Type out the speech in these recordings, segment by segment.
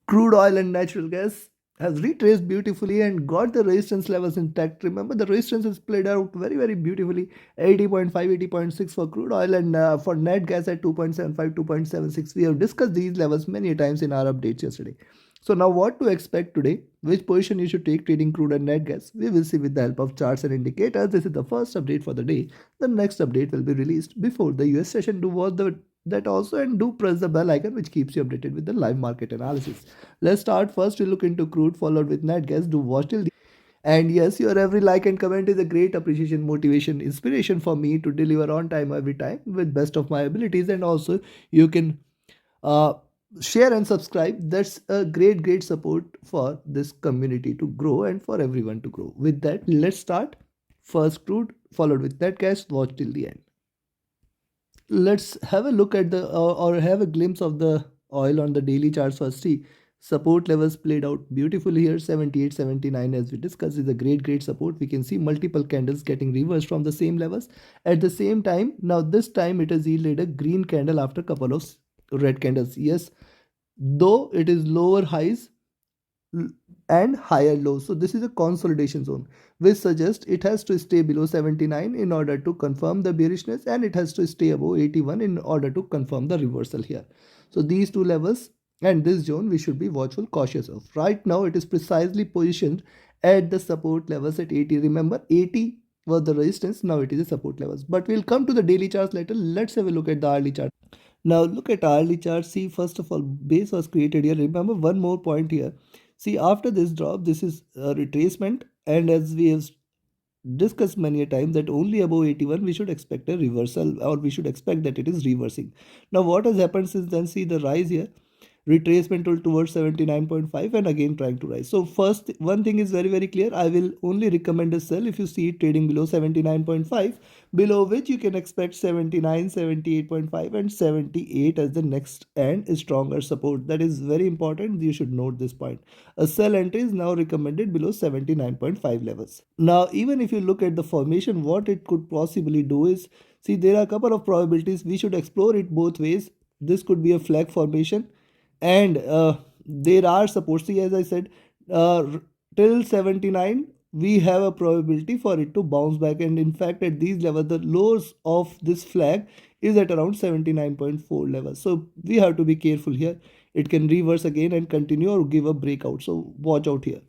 Crude oil and natural gas has retraced beautifully and got the resistance levels intact. Remember, the resistance is played out very beautifully. 80.5, 80.6 for crude oil, and for net gas at 2.75, 2.76. We have discussed these levels many times in our updates yesterday. So now what to expect today? Which position you should take trading crude and net gas? We will see with the help of charts and indicators. This is the first update for the day. The next update will be released before the US session. Do watch that also, and do press the bell icon which keeps you updated with the live market analysis. Let's start first. We look into crude followed with net gas. Do watch till the and yes, your every like and comment is a great appreciation, motivation, inspiration for me to deliver on time every time with best of my abilities. And also you can uh, share and subscribe. That's a great support for this community to grow and for everyone to grow. With that, let's start. First crude followed with net gas. Watch till the end. Let's have a look at the or have a glimpse of the oil on the daily charts first. See, support levels played out beautifully here. 78, 79, as we discussed, is a great support. We can see multiple candles getting reversed from the same levels. At the same time, now this time it has yielded a green candle after a couple of red candles. Yes, though it is lower highs and higher lows. So this is a consolidation zone, which suggests it has to stay below 79 in order to confirm the bearishness, and it has to stay above 81 in order to confirm the reversal here. So these two levels and this zone we should be watchful, cautious of. Right now it is precisely positioned at the support levels at 80. Remember, 80 was the resistance, now it is a support levels. But we'll come to the daily charts later. Let's have a look at the hourly chart. Now look at hourly chart. See, first of all, base was created here. Remember one more point here. See, after this drop, this is a retracement, and as we have discussed many a time that only above 81 we should expect a reversal, or we should expect that it is reversing. Now what has happened since then? See the rise here, retracement towards 79.5 and again trying to rise. So first one thing is very clear. I will only recommend a sell if you see it trading below 79.5, below which you can expect 79, 78.5 and 78 as the next and stronger support. That is very important. You should note this point. A sell entry is now recommended below 79.5 levels. Now even if you look at the formation, what it could possibly do is, see, there are a couple of probabilities. We should explore it both ways. This could be a flag formation, and there are supports. See, as I said, uh, till 79 we have a probability for it to bounce back, and in fact at these levels the lows of this flag is at around 79.4 levels. So we have to be careful here. It can reverse again and continue or give a breakout, so watch out here.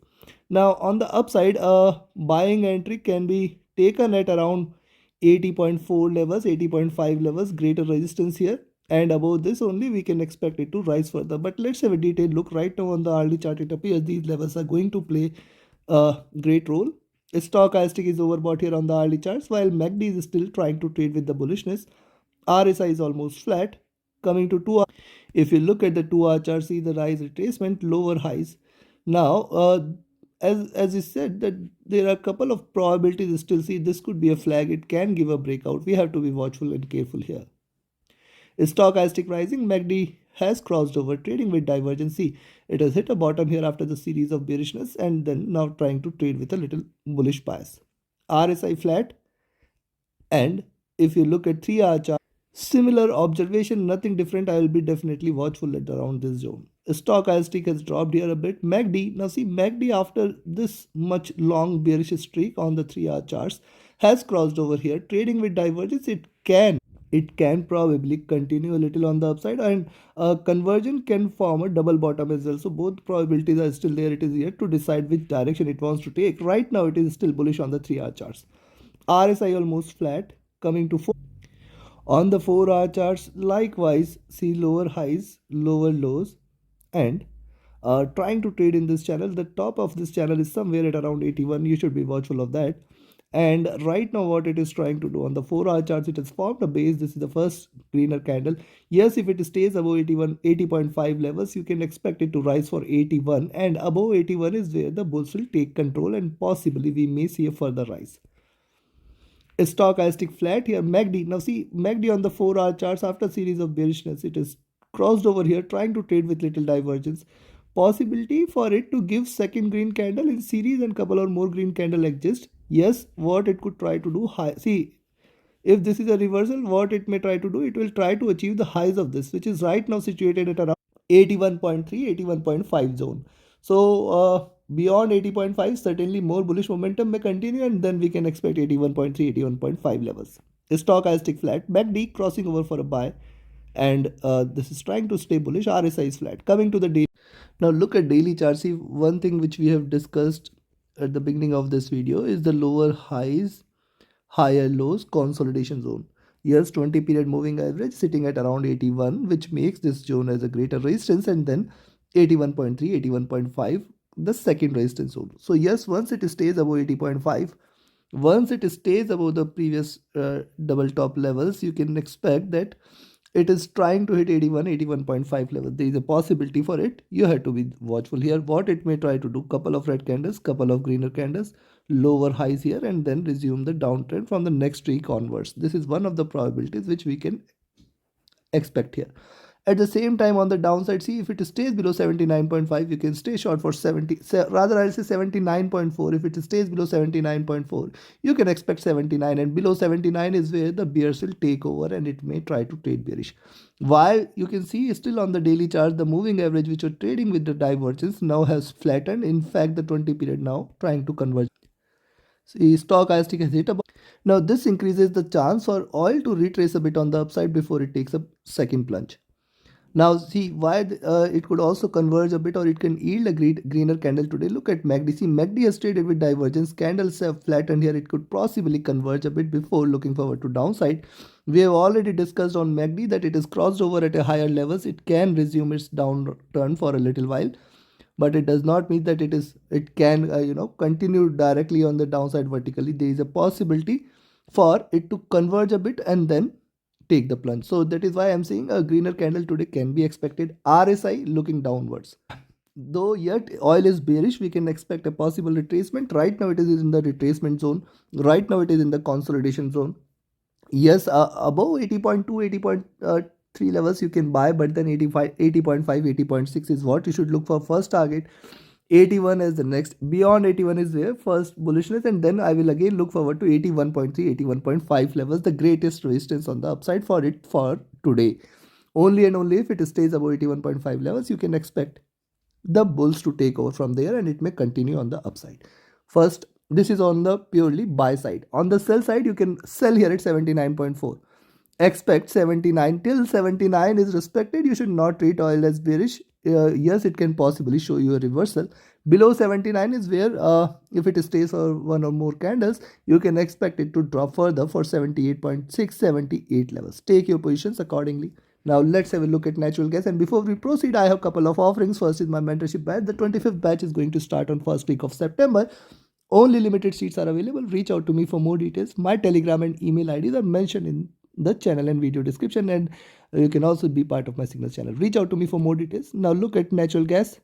Now on the upside, a buying entry can be taken at around 80.4 levels, 80.5 levels, greater resistance here, and above this only we can expect it to rise further. But let's have a detailed look. Right now on the hourly chart, it appears these levels are going to play a great role. Stochastic is overbought here on the hourly charts, while MACD is still trying to trade with the bullishness. RSI is almost flat. Coming to 2 hour, if you look at the 2 hour chart, see the rise retracement, lower highs. Now as I said, that there are a couple of probabilities still. See, this could be a flag. It can give a breakout. We have to be watchful and careful here. Stochastic rising, MACD has crossed over, trading with divergence. It has hit a bottom here after the series of bearishness and then now trying to trade with a little bullish bias. RSI flat, and if you look at 3 hour chart, similar observation, nothing different. I will be definitely watchful at around this zone. Stochastic has dropped here a bit. MACD, now see, MACD after this much long bearish streak on the 3 hour charts has crossed over here, trading with divergence. It can probably continue a little on the upside, and conversion can form a double bottom as well. So both probabilities are still there. It is yet to decide which direction it wants to take. Right now it is still bullish on the 3 hour charts. RSI almost flat. Coming to 4 on the 4 hour charts, likewise see lower highs, lower lows, and trying to trade in this channel. The top of this channel is somewhere at around 81. You should be watchful of that. And right now what it is trying to do on the 4 hour charts, it has formed a base. This is the first greener candle. Yes, if it stays above 81, 80.5 levels, you can expect it to rise for 81, and above 81 is where the bulls will take control, and possibly we may see a further rise. Stochastic flat here. MACD, now see MACD on the 4 hour charts, after series of bearishness, it is crossed over here, trying to trade with little divergence. Possibility for it to give second green candle in series and couple or more green candle exist. Yes, what it could try to do, high, see, if this is a reversal, what it may try to do, it will try to achieve the highs of this, which is right now situated at around 81.3, 81.5 zone. So beyond 80.5, certainly more bullish momentum may continue, and then we can expect 81.3, 81.5 levels. Stochastic flat, MACD crossing over for a buy, and this is trying to stay bullish. RSI is flat. Coming to the daily. Now look at daily chart. See, one thing which we have discussed at the beginning of this video is the lower highs, higher lows consolidation zone. Yes, 20 period moving average sitting at around 81, which makes this zone as a greater resistance, and then 81.3, 81.5, the second resistance zone. So yes, once it stays above 80.5, once it stays above the previous double top levels, you can expect that it is trying to hit 81, 81.5 level. There is a possibility for it. You have to be watchful here. What it may try to do, couple of red candles, couple of greener candles, lower highs here, and then resume the downtrend from the next week onwards. This is one of the probabilities which we can expect here. At the same time, on the downside, see, if it stays below 79.5, you can stay short for 70, rather I'll say 79.4. If it stays below 79.4, you can expect 79, and below 79 is where the bears will take over and it may try to trade bearish. Why? You can see still on the daily chart, the moving average which you're trading with the divergence now has flattened. In fact, the 20 period now trying to converge. See, stochastic has hit about. Now this increases the chance for oil to retrace a bit on the upside before it takes a second plunge. Now see why it could also converge a bit, or it can yield a greener candle today. Look at MACD. See, MACD has traded with divergence. Candles have flattened here. It could possibly converge a bit before looking forward to downside. We have already discussed on MACD that it is crossed over at a higher levels. It can resume its downturn for a little while, but it does not mean that it can continue directly on the downside vertically. There is a possibility for it to converge a bit and then take the plunge. So that is why I'm saying a greener candle today can be expected. RSI looking downwards. Though yet oil is bearish, we can expect a possible retracement. Right now it is in the retracement zone. Right now it is in the consolidation zone. Yes, above 80.2, 80.3 levels you can buy, but then 85, 80.5, 80.6 is what you should look for first target. 81 is the next. Beyond 81 is where first bullishness, and then I will again look forward to 81.3, 81.5 levels, the greatest resistance on the upside for it for today. Only and only if it stays above 81.5 levels, you can expect the bulls to take over from there, and it may continue on the upside. First, this is on the purely buy side. On the sell side, you can sell here at 79.4. Expect 79 till 79 is respected. You should not treat oil as bearish. Yes, it can possibly show you a reversal. Below 79 is where if it stays for one or more candles, you can expect it to drop further for 78.6, 78 levels. Take your positions accordingly. Now let's have a look at natural gas, and before we proceed, I have a couple of offerings. First is my mentorship batch. The 25th batch is going to start on first week of September. Only limited seats are available. Reach out to me for more details. My Telegram and email IDs are mentioned in the channel and video description, and you can also be part of my Signal channel. Reach out to me for more details. Now look at natural gas.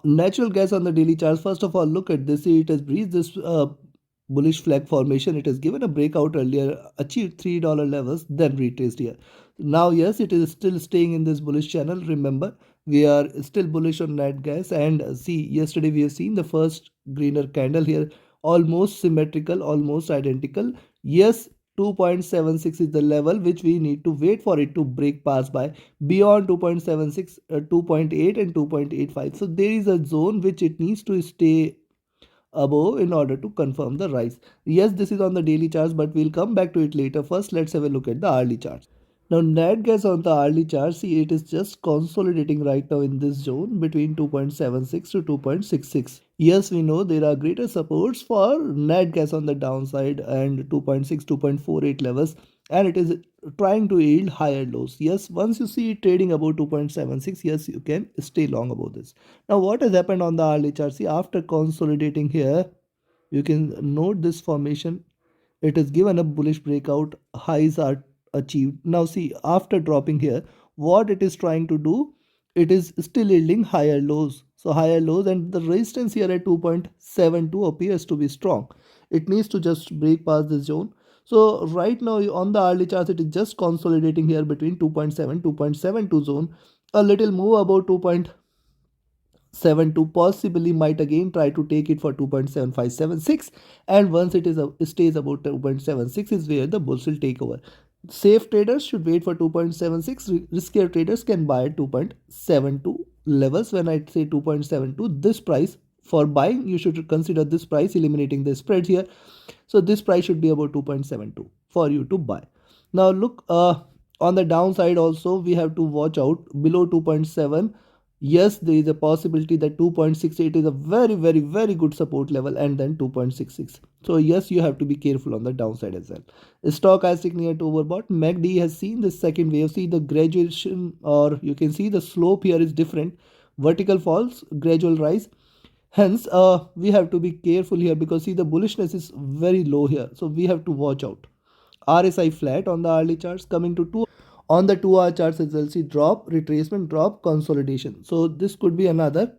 Natural gas on the daily charts. First of all, look at this. See, it has breached this bullish flag formation. It has given a breakout earlier, achieved $3 levels, then retraced here. Now yes, it is still staying in this bullish channel. Remember, we are still bullish on nat gas, and see, yesterday we have seen the first greener candle here, almost symmetrical, almost identical. Yes, 2.76 is the level which we need to wait for it to break pass by. Beyond 2.76, 2.8 and 2.85, so there is a zone which it needs to stay above in order to confirm the rise. Yes, this is on the daily charts, but we'll come back to it later. First, let's have a look at the hourly charts. Now, nat gas on the hourly chart, see, it is just consolidating right now in this zone between 2.76 to 2.66. Yes, we know there are greater supports for nat gas on the downside and 2.6, 2.48 levels, and it is trying to yield higher lows. Yes, once you see it trading above 2.76, yes, you can stay long above this. Now, what has happened on the hourly chart? See, after consolidating here, you can note this formation. It is given a bullish breakout. Highs are achieved. Now see, after dropping here, what it is trying to do, it is still yielding higher lows. So higher lows, and the resistance here at 2.72 appears to be strong. It needs to just break past this zone. So right now on the hourly chart, it is just consolidating here between 2.7, 2.72 zone. A little move about 2.72 possibly might again try to take it for 2.7576, and once it stays about 2.76 is where the bulls will take over. Safe traders should wait for 2.76. Riskier traders can buy at 2.72 levels. When I say 2.72, this price for buying, you should consider this price eliminating the spread here. So this price should be about 2.72 for you to buy. Now look, on the downside also we have to watch out below 2.7. Yes, there is a possibility that 2.68 is a very good support level, and then 2.66. So yes, you have to be careful on the downside as well. Stochastic near to overbought. MACD has seen the second wave. See the graduation, or you can see the slope here is different. Vertical falls, gradual rise. Hence, we have to be careful here, because see the bullishness is very low here. So we have to watch out. RSI flat on the hourly charts. Coming to two on the 2 hour charts as well, see drop, retracement, drop, consolidation. So this could be another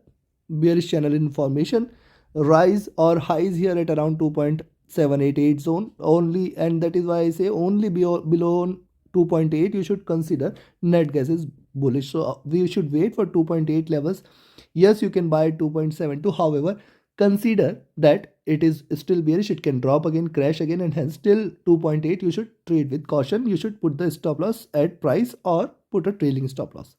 bearish channel information. Rise or highs here at around 2.788 zone only, and that is why I say only below 2.8 you should consider net gas is bullish. So we should wait for 2.8 levels. Yes, you can buy at 2.72. However, consider that it is still bearish. It can drop again, crash again, and hence till 2.8 you should trade with caution. You should put the stop loss at price or put a trailing stop loss.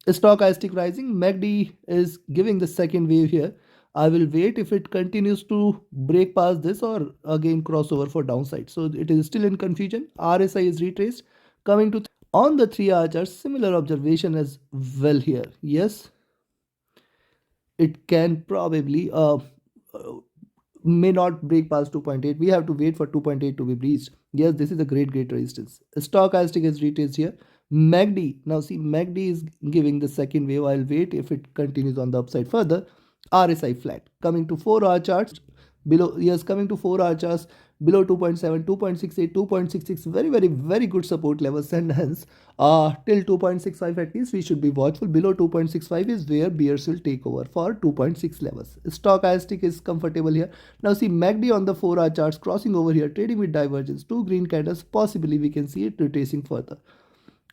Stochastic rising. MACD is giving the second wave here. I will wait if it continues to break past this or again crossover for downside. So it is still in confusion. RSI is retraced. Coming to on the 3 hour chart, similar observation as well here. Yes, it can probably may not break past 2.8. We have to wait for 2.8 to be breached. Yes, this is a great resistance. Stochastic is retest here. MACD, now see MACD is giving the second wave. I'll wait if it continues on the upside further. RSI flat. Coming to 4 hour charts, below, yes, coming to 4 hour charts, below 2.7, 2.68, 2.66, very good support levels, and hence till 2.65 at least we should be watchful. Below 2.65 is where bears will take over for 2.6 levels. Stochastic is comfortable here. Now see MACD on the 4 hour charts crossing over here, trading with divergence, 2 green candles, possibly we can see it retracing further.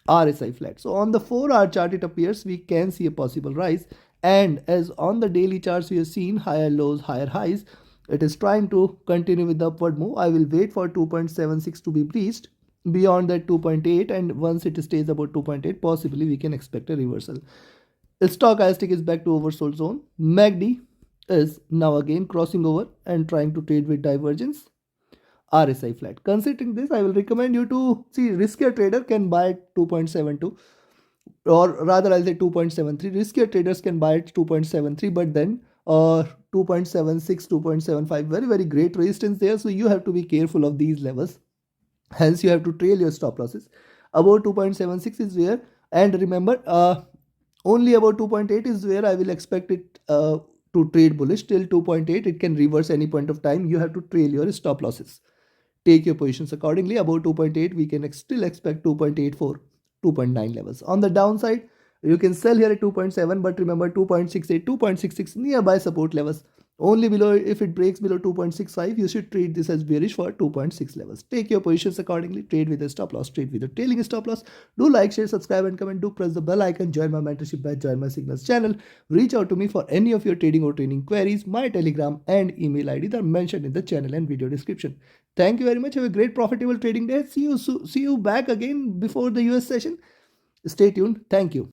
RSI flat. So on the 4 hour chart it appears we can see a possible rise, and as on the daily charts we have seen higher lows, higher highs. It is trying to continue with the upward move. I will wait for 2.76 to be breached. Beyond that 2.8, and once it stays about 2.8, possibly we can expect a reversal. Stochastic is back to oversold zone. MACD is now again crossing over and trying to trade with divergence. RSI flat. Considering this, I will recommend you to see riskier trader can buy at 2.72, or rather I'll say 2.73. Riskier traders can buy at 2.73, but then 2.76, 2.75, very great resistance there. So you have to be careful of these levels. Hence you have to trail your stop losses. About 2.76 is where, and remember only about 2.8 is where I will expect it to trade bullish. Till 2.8 it can reverse any point of time. You have to trail your stop losses. Take your positions accordingly. About 2.8 we can still expect 2.84, 2.9 levels. On the downside, you can sell here at 2.7, but remember 2.68, 2.66 nearby support levels. Only below, if it breaks below 2.65, you should treat this as bearish for 2.6 levels. Take your positions accordingly. Trade with a stop loss, trade with a trailing stop loss. Do like, share, subscribe, and comment. Do press the bell icon. Join my mentorship batch. Join my signals channel. Reach out to me for any of your trading or training queries. My Telegram and email IDs are mentioned in the channel and video description. Thank you very much. Have a great profitable trading day. See you back again before the US session. Stay tuned. Thank you.